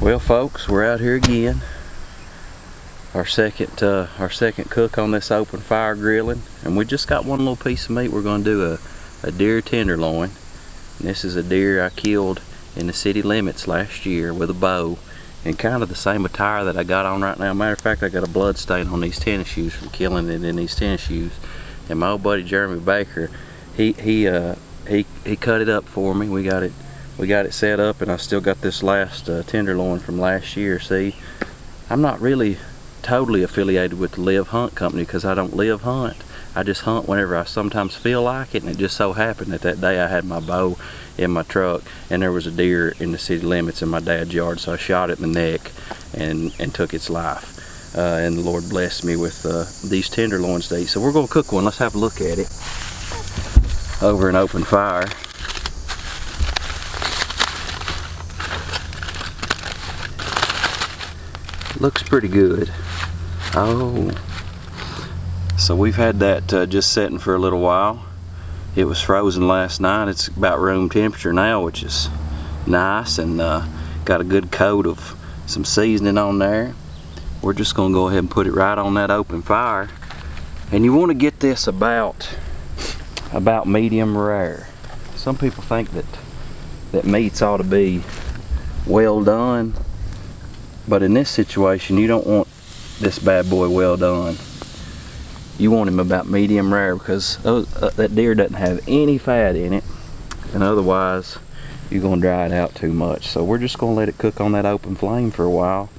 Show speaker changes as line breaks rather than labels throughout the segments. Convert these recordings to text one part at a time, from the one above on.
Well, folks, we're out here again. Our second cook on this open fire grilling, and we just got one little piece of meat. We're going to do a deer tenderloin. And this is a deer I killed in the city limits last year with a bow, in kind of the same attire that I got on right now. Matter of fact, I got a blood stain on these tennis shoes from killing it in these tennis shoes. And my old buddy Jeremy Baker, he cut it up for me. We got it set up, and I still got this last tenderloin from last year. See, I'm not really totally affiliated with the Live Hunt company because I don't live hunt. I just hunt whenever I sometimes feel like it, and it just so happened that day I had my bow in my truck and there was a deer in the city limits in my dad's yard, so I shot it in the neck and took its life. And the Lord blessed me with these tenderloins to eat. So we're going to cook one. Let's have a look at it over an open fire. Looks pretty good. Oh, so we've had that just setting for a little while. It was frozen last night. It's about room temperature now, which is nice, and got a good coat of some seasoning on there. We're just gonna go ahead and put it right on that open fire. And you want to get this about medium rare. Some people think that meats ought to be well done, but in this situation you don't want this bad boy well done. You want him about medium rare, because that deer doesn't have any fat in it, and otherwise you're going to dry it out too much. So we're just going to let it cook on that open flame for a while,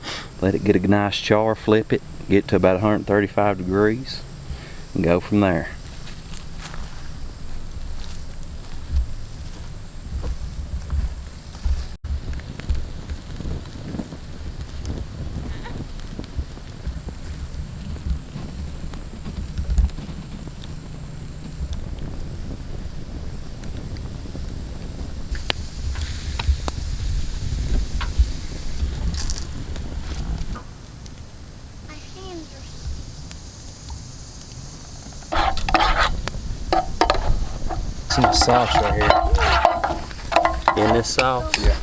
let it get a nice char, flip it, get to about 135 degrees, and go from there. Some sauce right here. In this sauce? Yeah.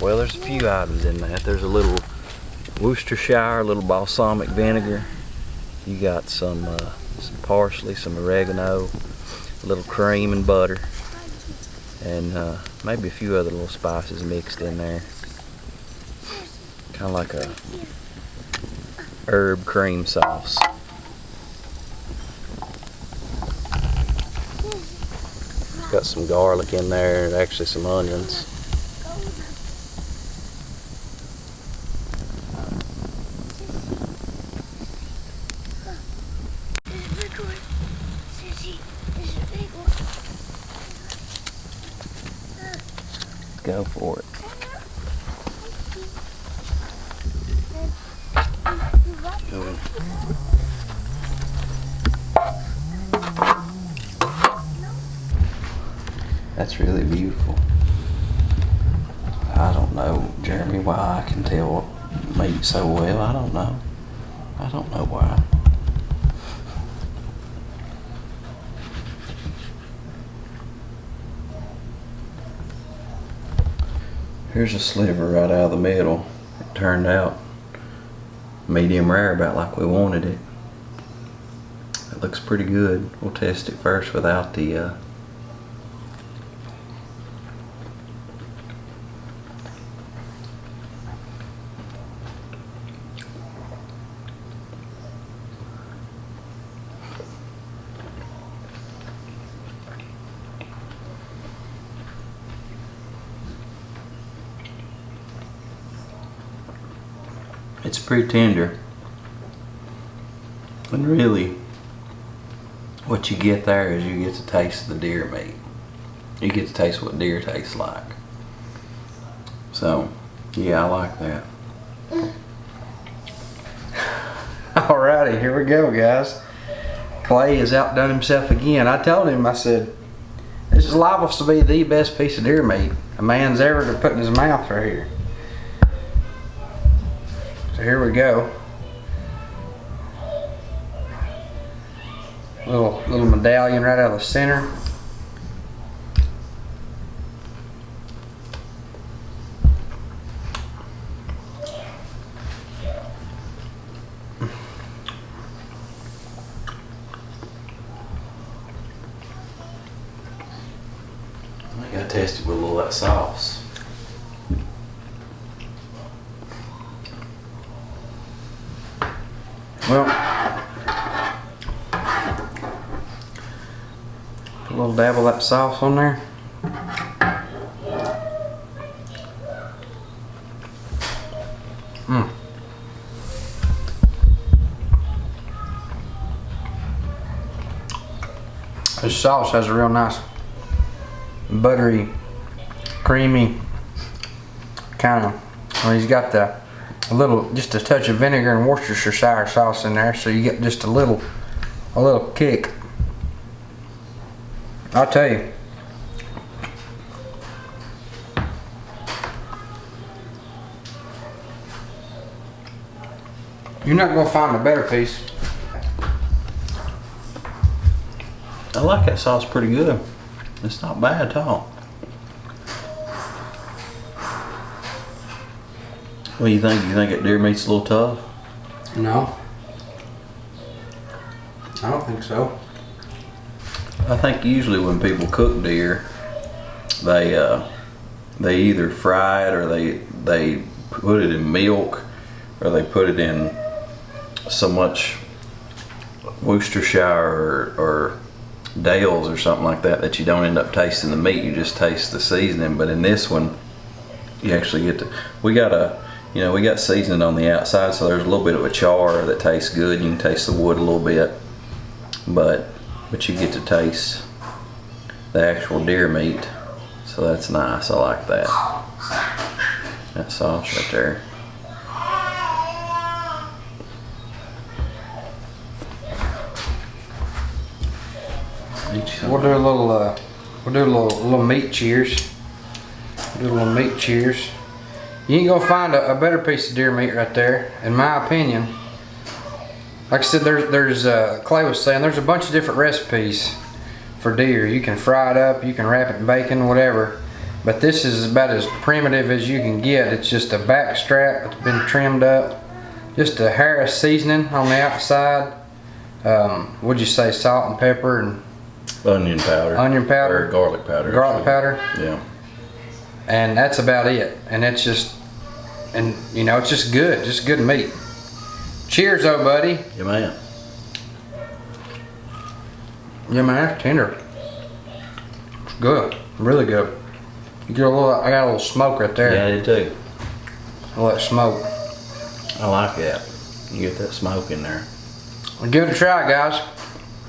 Well, there's a few items in that. There's a little Worcestershire, a little balsamic vinegar. You got some parsley, some oregano, a little cream and butter, and maybe a few other little spices mixed in there. Kind of like a herb cream sauce. Got some garlic in there, and actually some onions. Go for it. That's really beautiful. I don't know, Jeremy, why I can tell meat so well. I don't know. I don't know why. Here's a sliver right out of the middle. It turned out medium rare, about like we wanted it. It looks pretty good. We'll test it first without the It's pretty tender, and really what you get there is you get to taste the deer meat. You get to taste what deer tastes like. So yeah, I like that. Alrighty, here we go, guys. Clay has outdone himself again. I told him, I said, this is liable to be the best piece of deer meat a man's ever to put in his mouth right here. So here we go. Little medallion right out of the center. test it with a little of that sauce.
Well, put a little dab of that sauce on there. This sauce has a real nice buttery, creamy kind of. Well, he's got just a touch of vinegar and Worcestershire sauce in there, so you get just a little kick. I'll tell you, you're not gonna find a better piece.
I like that sauce pretty good. It's not bad at all. What do you think? You think that deer meat's a little tough?
No, I don't think so.
I think usually when people cook deer, they either fry it or they put it in milk, or they put it in so much Worcestershire or Dale's or something like that that you don't end up tasting the meat. You just taste the seasoning. But in this one, you actually get to. We got seasoning on the outside, so there's a little bit of a char that tastes good. You can taste the wood a little bit, but you get to taste the actual deer meat. So that's nice. I like that. That sauce right there.
We'll do a little meat cheers. Do a little meat cheers. You ain't gonna find a better piece of deer meat right there, in my opinion. Like I said, there's Clay was saying, there's a bunch of different recipes for deer. You can fry it up, you can wrap it in bacon, whatever. But this is about as primitive as you can get. It's just a backstrap that's been trimmed up. Just a Harris seasoning on the outside. What'd you say, salt and pepper and
onion powder.
Onion powder.
Or garlic powder.
Garlic powder.
Yeah.
And that's about it. And it's just, it's just good meat. Cheers, though, buddy.
Yeah, man.
Yeah, man, it's tender. It's good, really good. You get I got a little smoke right there.
Yeah, I did too.
A little smoke.
I like that. You get that smoke in there.
Well, give it a try, guys.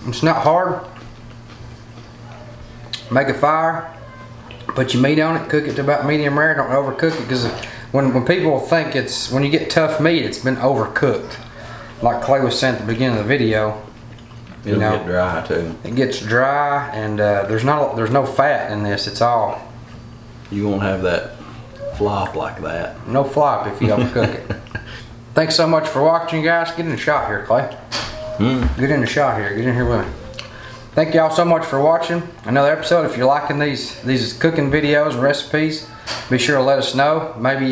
It's not hard. Make a fire, put your meat on it, cook it to about medium rare. Don't overcook it, because when people think when you get tough meat, it's been overcooked. Like Clay was saying at the beginning of the video,
It'll get dry too.
It gets dry, and there's no fat in this. It's all.
You won't have that flop like that.
No flop if you overcook it. Thanks so much for watching, guys. Get in the shot here, Clay. Get in the shot here. Get in here with me. Thank y'all so much for watching another episode. If you're liking these cooking videos and recipes, be sure to let us know. Maybe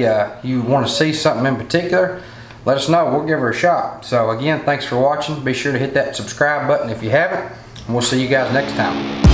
you want to see something in particular. Let us know. We'll give her a shot. So again, thanks for watching. Be sure to hit that subscribe button if you haven't. And we'll see you guys next time.